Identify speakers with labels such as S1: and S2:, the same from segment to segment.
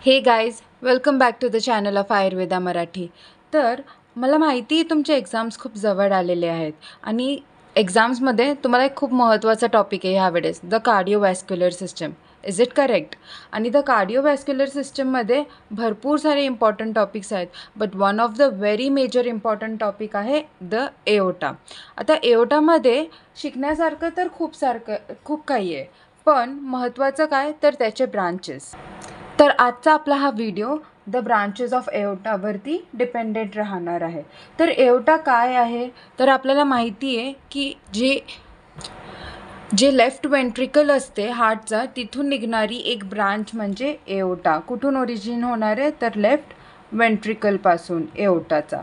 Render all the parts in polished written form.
S1: Hey guys, welcome back to the channel of Ayurveda Marathi. तर मला माहिती आहे तुमचे एक्झाम्स खूप जवळ आलेले आहेत आणि एक्झाम्समध्ये तुम्हाला एक खूप महत्त्वाचा टॉपिक आहे ह्यावेळेस, the cardiovascular system. Is it correct? आणि द कार्डिओवॅस्क्युलर सिस्टममध्ये भरपूर सारे इम्पॉर्टंट टॉपिक्स आहेत, but one of the very major important topic आहे द एओटा. आता एओटामध्ये शिकण्यासारखं तर खूप काही आहे, पण महत्त्वाचं काय तर त्याचे ब्रांचेस. तर आजचा आपला हा व्हिडिओ द ब्रांचेस ऑफ एओटावरती डिपेंडेंट राहणार आहे. तर एओटा काय आहे तर आपल्याला माहिती आहे की जे लेफ्ट वेंट्रिकल असते हार्टचा, तिथून निघणारी एक ब्रांच म्हणजे एओटा. कुठून ओरिजिन होणार आहे तर लेफ्ट वेंट्रिकलपासून एओटाचा.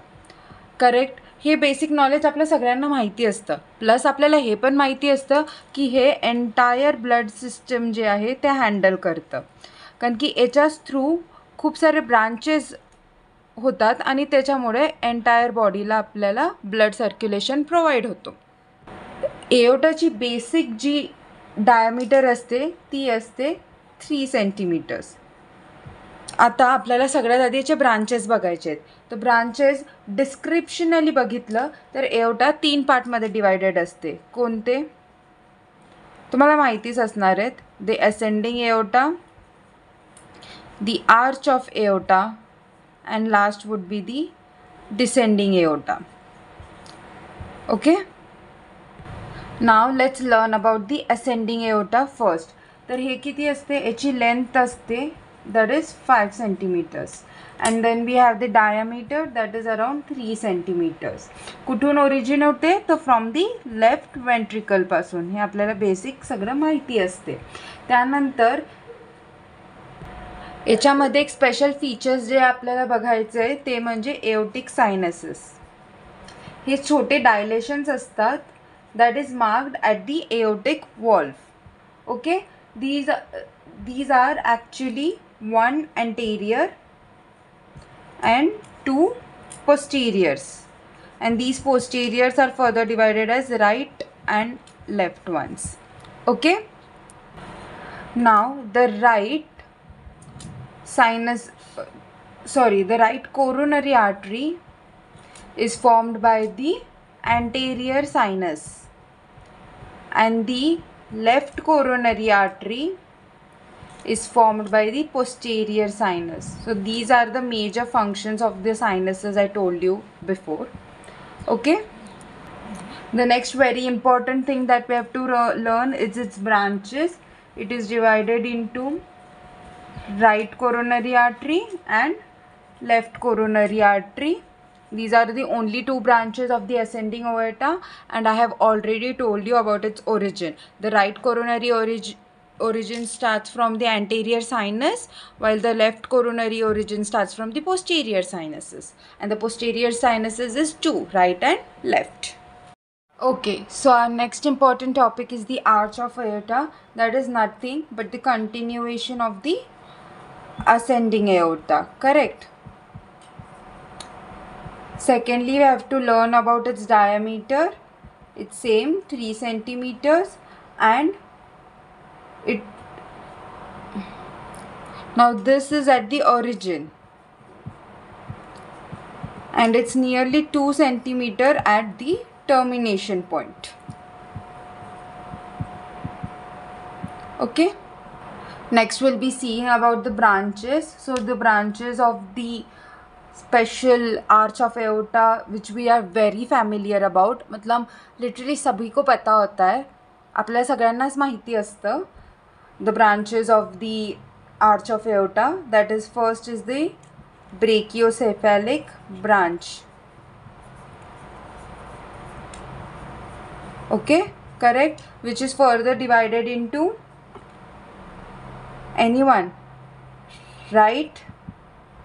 S1: करेक्ट. हे बेसिक नॉलेज आपल्या सगळ्यांना माहिती असतं. प्लस आपल्याला हे पण माहिती असतं की हे एंटायर ब्लड सिस्टम जे आहे ते हँडल करतं, कारण की याच्याच थ्रू खूप सारे ब्रांचेस होतात आणि त्याच्यामुळे एंटायर बॉडीला आपल्याला ब्लड सर्क्युलेशन प्रोव्हाइड होतो. एओटाची बेसिक जी डायमीटर असते ती असते 3 सेंटीमीटर्स. आता आपल्याला सगळ्यात आधी याचे ब्रांचेस बघायचे आहेत. तर ब्रांचेस डिस्क्रिप्शनली बघितलं तर एओटा 3 पार्टमध्ये डिवायडेड असते. कोणते तुम्हाला माहितीच असणार आहेत. The ascending aorta, the arch of aorta, and last would be the descending aorta. Okay, now let's learn about the ascending aorta first. तर हे किती असते, याची लेंथ असते that is 5 centimeters, and then we have the diameter that is around 3 centimeters. कुठून origin होते तर from the left ventricle पासून. हे आपल्याला बेसिक सगळं माहिती असते. त्यानंतर याच्यामध्ये एक स्पेशल फीचर्स जे आपल्याला बघायचं आहे ते म्हणजे एओटिक सायनसेस. हे छोटे डायलेशन्स असतात that is marked at the aortic valve. Okay, these are actually one anterior and two posteriors, and these posteriors are further divided as right and left ones. Okay, now the right the right coronary artery is formed by the anterior sinus, and the left coronary artery is formed by the posterior sinus. So these are the major functions of the sinuses I told you before. Okay, the next very important thing that we have to learn is its branches. It is divided into right coronary artery and left coronary artery. These are the only two branches of the ascending aorta, and I have already told you about its origin. The right coronary origin starts from the anterior sinus, while the left coronary origin starts from the posterior sinuses, and the posterior sinuses is two, right and left. Okay, so our next important topic is the arch of aorta. That is nothing but the continuation of the ascending aorta. Correct. Secondly, we have to learn about its diameter. It's same 3 centimeters, and now this is at the origin, and it's nearly 2 centimeter at the termination point. Okay, next we'll be seeing about the branches. So the branches of the special arch of aorta which we are very familiar about, मतलब literally सभी को पता होता है, आपल्या सगळ्यांनाच माहिती असतं. The branches of the arch of aorta, that is first is the brachiocephalic branch. Okay, correct, which is further divided into anyone, right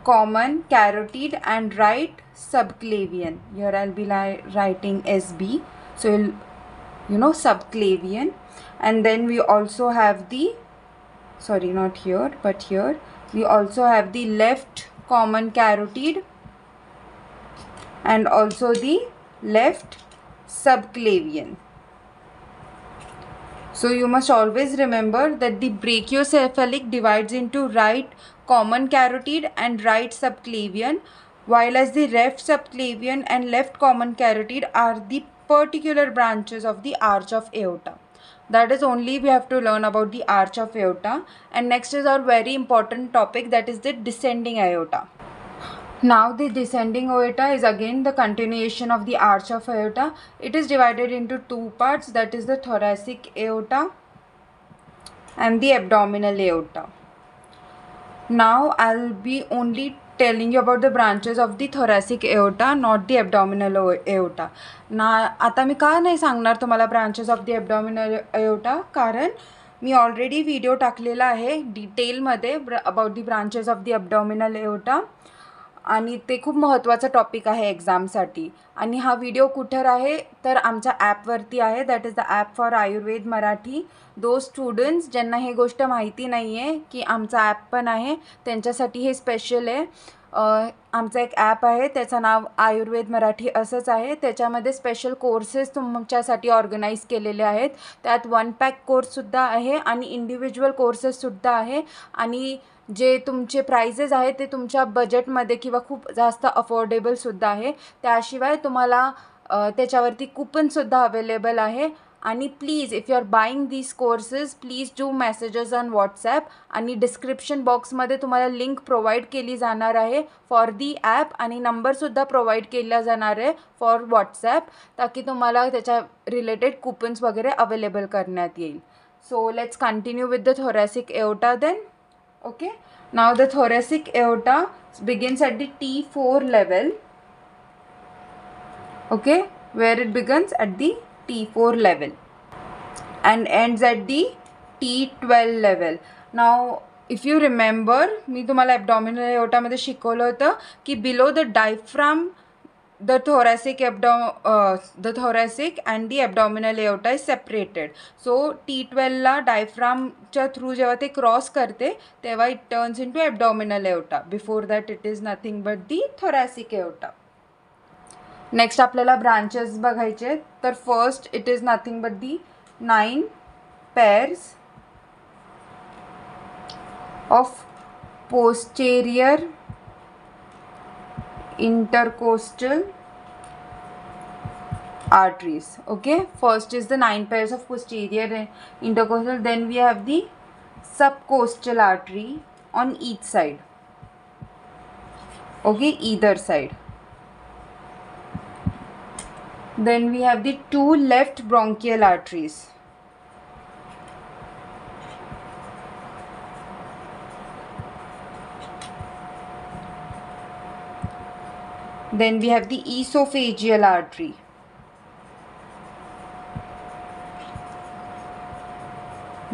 S1: common carotid and right subclavian. Here I'll be writing SB, so subclavian. And then we also have the, sorry, not here but here, we also have the left common carotid and also the left subclavian. So you must always remember that the brachiocephalic divides into right common carotid and right subclavian, while as the left subclavian and left common carotid are the particular branches of the arch of aorta. That is only we have to learn about the arch of aorta. And next is our very important topic, that is the descending aorta. Now the descending aorta is again the continuation of the arch of aorta. It is divided into two parts, that is the thoracic aorta and the abdominal aorta. Now I'll be only telling you about the branches of the thoracic aorta, not the abdominal aorta. आता मी का नाही सांगणार तुम्हाला branches of the abdominal aorta, कारण मी already video टाकलेला आहे डिटेलमध्ये about the branches of the abdominal aorta, आणि ते खूप महत्त्वाचा टॉपिक आहे एक्झामसाठी. आणि हा व्हिडिओ कुठे आहे तर आमच्या ॲपवरती आहे, that is the app for Ayurveda Marathi. दो स्टुडंट्स ज्यांना हे गोष्ट माहिती नाही आहे की आमचा ॲप पण आहे त्यांच्यासाठी हे स्पेशल आहे. आमचं एक ॲप आहे त्याचं नाव आयुर्वेद मराठी असंच आहे. त्याच्यामध्ये स्पेशल कोर्सेस तुमच्यासाठी ऑर्गनाईज केलेले आहेत. त्यात 1 पॅक कोर्ससुद्धा आहे आणि इंडिव्हिज्युअल कोर्सेससुद्धा आहे. आणि जे तुमचे प्राइजेस आहेत ते तुमच्या बजेटमध्ये किंवा खूप जास्त अफोर्डेबलसुद्धा आहे. त्याशिवाय तुम्हाला त्याच्यावरती कुपनसुद्धा अवेलेबल आहे. आणि please if you are buying these courses please do messages on WhatsApp, आणि डिस्क्रिप्शन बॉक्समध्ये तुम्हाला लिंक प्रोव्हाइड केली जाणार आहे फॉर दी ॲप, आणि नंबरसुद्धा प्रोव्हाइड केला जाणार आहे फॉर व्हॉट्सॲप, ताकी तुम्हाला त्याच्या रिलेटेड कुपन्स वगैरे अवेलेबल करण्यात येईल. So let's continue with the thoracic aorta then. Okay, now the thoracic aorta begins at the T4 level. Okay, where it begins at the T4 level and ends at the T12 level. Now if you remember, मी तुम्हाला abdominal aorta मध्ये शिकवलं होतं की below the diaphragm the thoracic and the abdominal aorta is separated. So T12 ला डायफ्रामच्या through जेव्हा ते cross करते तेव्हा it turns into abdominal aorta. Before that it is nothing but the thoracic aorta. Next आपल्याला ब्रांचेस बघायचे, तर first it is nothing but the 9 pairs of posterior intercostal arteries. Okay, first is the 9 pairs of posterior intercostal, then we have the subcostal artery on each side. Okay, either side. Then we have the 2 left bronchial arteries. Then we have the esophageal artery.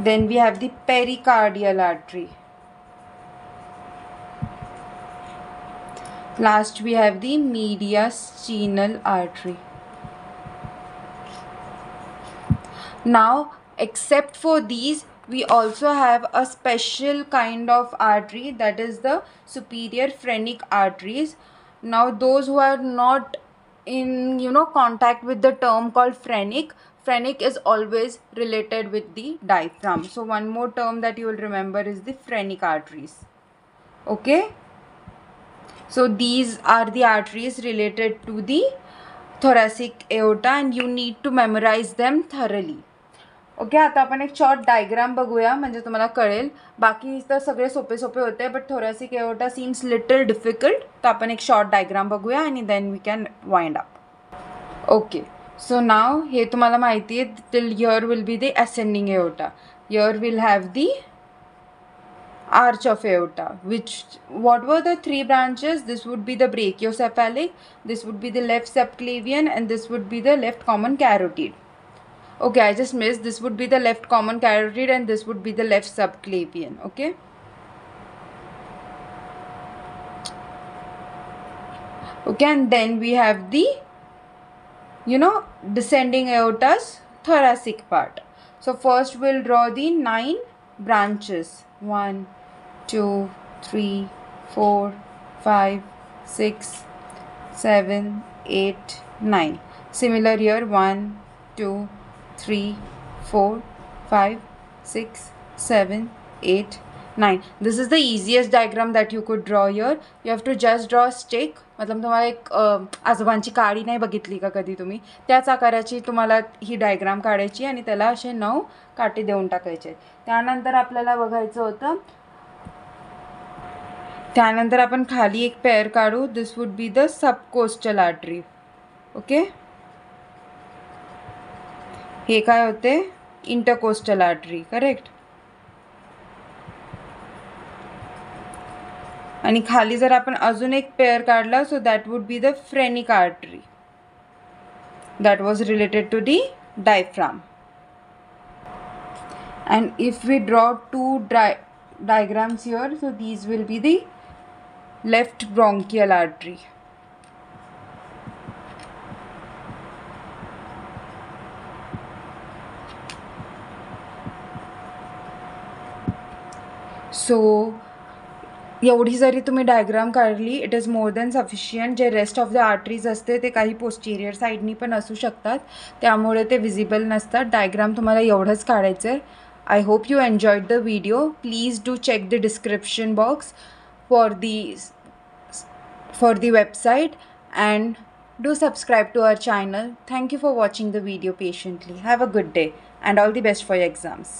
S1: Then we have the pericardial artery. Last we have the mediastinal artery. Now, except for these, we also have a special kind of artery, that is the superior phrenic arteries. Now those who are not in contact with the term called phrenic is always related with the diaphragm. So one more term that you will remember is the phrenic arteries. Okay, so these are the arteries related to the thoracic aorta and you need to memorize them thoroughly. Okay, आता आपण एक short diagram बघूया म्हणजे तुम्हाला कळेल. बाकी तर सगळे सोपे सोपे होते but thoracic aorta seems little difficult. तर आपण एक शॉर्ट डायग्राम बघूया आणि then we can wind up. Okay, so नाव हे तुम्हाला माहिती आहे till here will be the ascending aorta. Here will have the arch of aorta, which what were the 3 branches? This would be the brachiocephalic, this would be the left subclavian, and this would be the left common carotid. Okay, I just missed, this would be the left common carotid and this would be the left subclavian. Okay, okay, and then we have the descending aorta's thoracic part. So first we'll draw the 9 branches. 1 2 3 4 5 6 7 8 9. Similar here, 1 2 3 4 5, 6, 7, 8, 9. This is the easiest diagram that you could draw here. You have to just draw a stick. मतलब तुम्हाला एक आजोबांची काडी नाही बघितली का कधी तुम्ही, त्याच आकाराची तुम्हाला ही डायग्राम काढायची आणि त्याला असे 9 काटे देऊन टाकायचे. त्यानंतर आपल्याला बघायचं होतं, त्यानंतर आपण खाली एक पेअर काढू. This would be the subcostal artery. Okay, हे काय होते, इंटरकोस्टल आर्टरी. करेक्ट. आणि खाली जर आपण अजून एक पेअर काढला, so that would be the phrenic artery that was related to the diaphragm. And if we draw two diagrams here, so these will be the left bronchial artery. So एवढी जरी तुम्ही diagram काढली, it is more than sufficient. J rest of the arteries असते ते काही posterior साईडनी पण असू शकतात, त्यामुळे ते विजिबल नसतात. डायग्राम तुम्हाला एवढंच काढायचं आहे. I hope you enjoyed the video. Please do check the description box for the website and do subscribe to our channel. Thank you for watching the video patiently. Have a good day and all the best for your exams.